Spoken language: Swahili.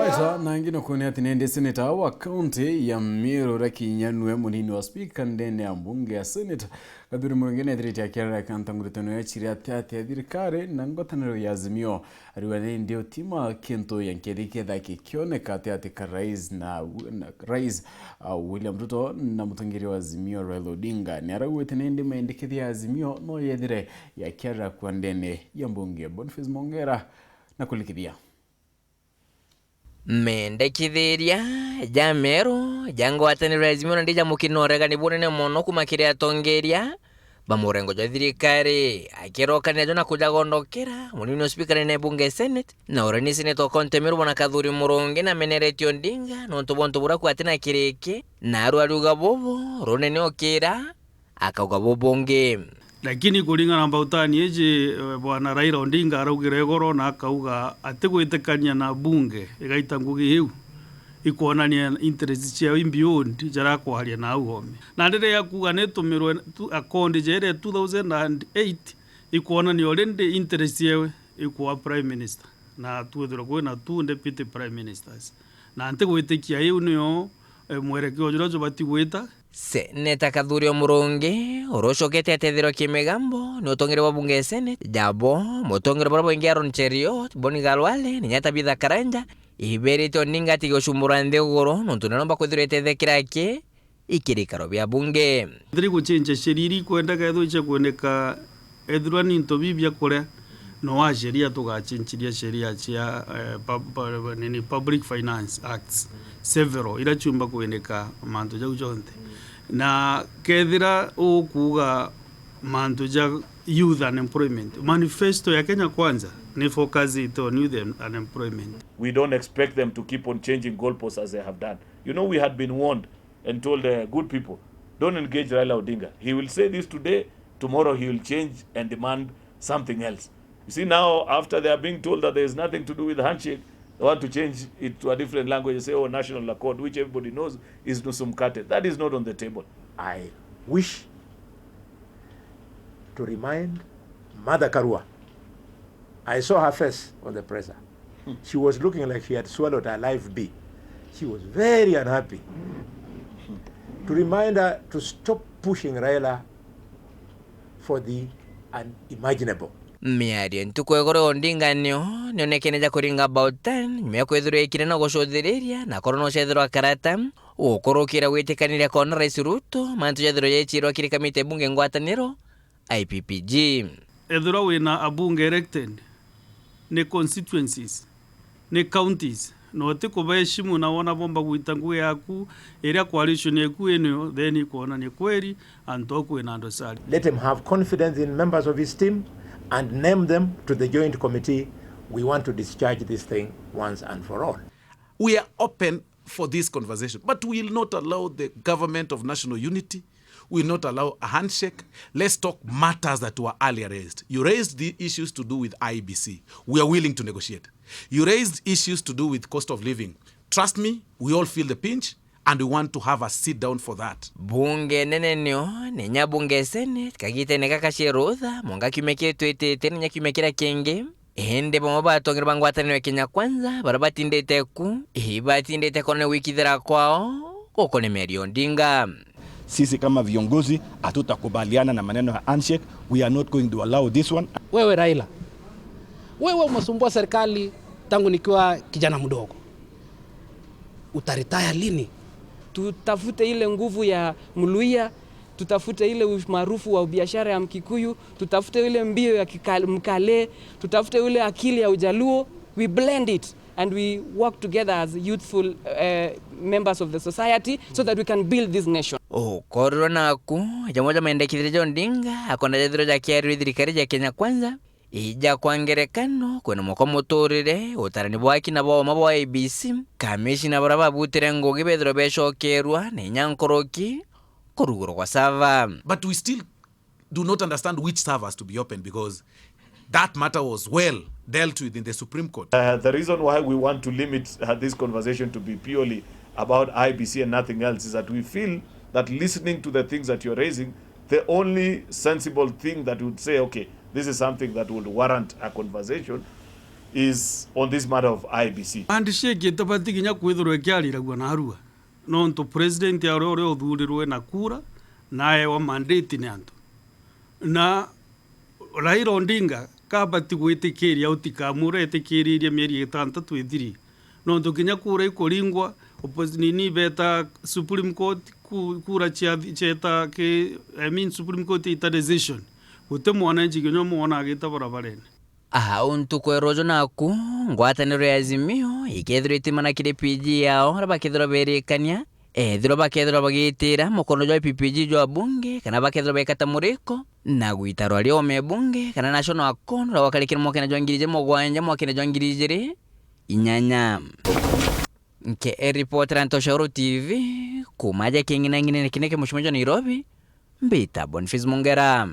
Wacha na ngino kuni ati nende seneta wa county ya Meru rakinyanwe munini wa speaker ndene ya mbunge ya seneta Kathuri mwingine thiriti ya kera kantangurutano ya chiri ati thirikari na ngotaniro ya Azimio ariwane ndio tima kintu ya Nkeethi kethaki kioneka ati karais na rais William RUTO na mutangiri wa Azimio RAILA Odinga ni arawete nende maendekethi ya Azimio no yethire ya kera kwa ndene ya mbunge Boniface Mongera na kulikithia mendekithiria ja Meru jangwataniro ya Azimio ndija mukinorega ni bunene muno kumakiria tongeria bamurengo ja thirikari akirokania jona kuja gondokera munini speaker ne bunge senate na urani senator Kontemeru bona Kathuri murungi na Menereti Odinga no ntubonto bura kwatina kiriki na ARIUGA bobo ronene okira akauga bobonge lakini kulingana na bautani eje bwana Raila Odinga araugire goro na akauga atigwitikania na bunge igaita ngugi hiu ikuonania interest cia imbiundi jara kwaria na ugome na ndire yakuga netumirwe akondi jere 2008 ikuonania already interest yewe ikuwa prime minister na tuthiro kwina tu deputy prime ministers na ntigwitikia hiu niyo mwerekeo joro batigwita Seneta Kathuri murungi uroshokete atethiro kimigambo ni utongere wa bunge senate jabo mutongere bora ingia Ron Cheriot boni galwale ni nyata bitha karanja iberete Odinga tigoshumura ndegoro no tunanomba kwithirete thekirake ikirikaro bya bunge thiri guchinja sheriri kwenda ketho icha kuoneka ethurani into bibia kure no wa sheria tugachinchiria sheria cia public finance acts several ira chumba kuoneka manto jau jonte na kethira ukuga manto ja youth unemployment manifesto ya Kenya Kwanza ni focus it on youth unemployment. We don't expect them to keep on changing goalposts as they have done. You know, we had been warned and told good people, don't engage Raila Odinga. He will say this today, tomorrow he will change and demand something else. You see now, after they are being told that there is nothing to do with the handshake, they want to change it to a different language and say, oh, national accord, which everybody knows is Nusumkate. That is not on the table. I wish to remind Mother Karua. I saw her face on the presser. She was looking like she had swallowed a live bee. She was very unhappy. To remind her to stop pushing Raila for the unimaginable. miario ntukwegore Odinga nio nionekeneja kuringa about 10 mekwethirwe ikire na gucuthiriria na korono cethirwa karata ukurukira gwitikanira kona rais Ruto mantu jethiro yechirwa kirikamite bunge ngwataniro IPPG ethura wina abunge elected ne constituencies ne counties no tikubeshimu na wona bomba gwita nguye yaku area coalition yaku enyo then ikuona ni kweli antoku ina ndosali. Let him have confidence in members of his team and name them to the joint committee. We want to discharge this thing once and for all. We are open for this conversation, but we will not allow the government of national unity. We will not allow a handshake. Let's talk matters that were earlier raised. You raised the issues to do with IBC. We are willing to negotiate. You raised issues to do with cost of living. Trust me, we all feel the pinch and we want to have a sit down for that. Bunge nene nio, nenya bunge senate, kagite neka kashirudha, monga kimekire tuitete, nenya kimekira kenge. Hende pamoba atongere bangwataniro ya Kenya Kwanza, barabati ndete ku, hibati ndete kone wiki dhira kwao, kukone Meru Odinga. Sisi kama viongozi hatutakubaliana na maneno ya handshake. We are not going to allow this one. Wewe Raila, wewe umesumbua serikali tangu nikiwa kijana mdogo. Utaritaya lini? Tutafute ile nguvu ya Mluya, tutafute ile umaarufu wa biashara ya Mkikuyu, tutafute ile mbio ya Mkale, tutafute ile akili ya Ujaluo. We blend it and we work together as youthful members of the society so that we can build this nation. Korona ku jamoja maendekithirija Odinga akonda jethiro ja kiari thirikari ja Kenya Kwanza ija kwa ngerekano kwena moko muturire utarani bwaki na bwa mabo ABC kamishina baraba butire ngogi bethiro beshokerwa ne nyankoroki kuruguru kwa sava. But we still do not understand which servers to be open because that matter was well dealt with in the Supreme Court. The reason why we want to limit this conversation to be purely about IBC and nothing else is that we feel that listening to the things that you're raising, the only sensible thing that would say, okay, this is something that would warrant a conversation, is on this matter of IBC. Handshake itabati kinya kwithirwe kiariragwa na Arua no nto president ya ore uthurirwe na kura nae wa mandate ni antu na Raila Odinga kabati gwitikiria utikamure etikiririe mieri 6 ithiri no nto kinya kura ikuringwa opposition beta Supreme Court kura cheta ke Supreme Court ita decision ute mwananchi kinyo muona agita barabarene untu rojo naku ngwataniro ya Azimio ikethiro itimana kire PG yao rabakethiro berikania thiro bakethiro bagitira mukono jwa PPG jwa bunge kana bakethiro bekata muriko na guitarwa rio me bunge kana national account rawakalekira mwaka jwa ngirije mogwanja mwaka jwa ngirije inyanya nke report rantoshauro TV kumaja kingina ngine kineke mushimejo Nairobi mbita Boniface Mongera.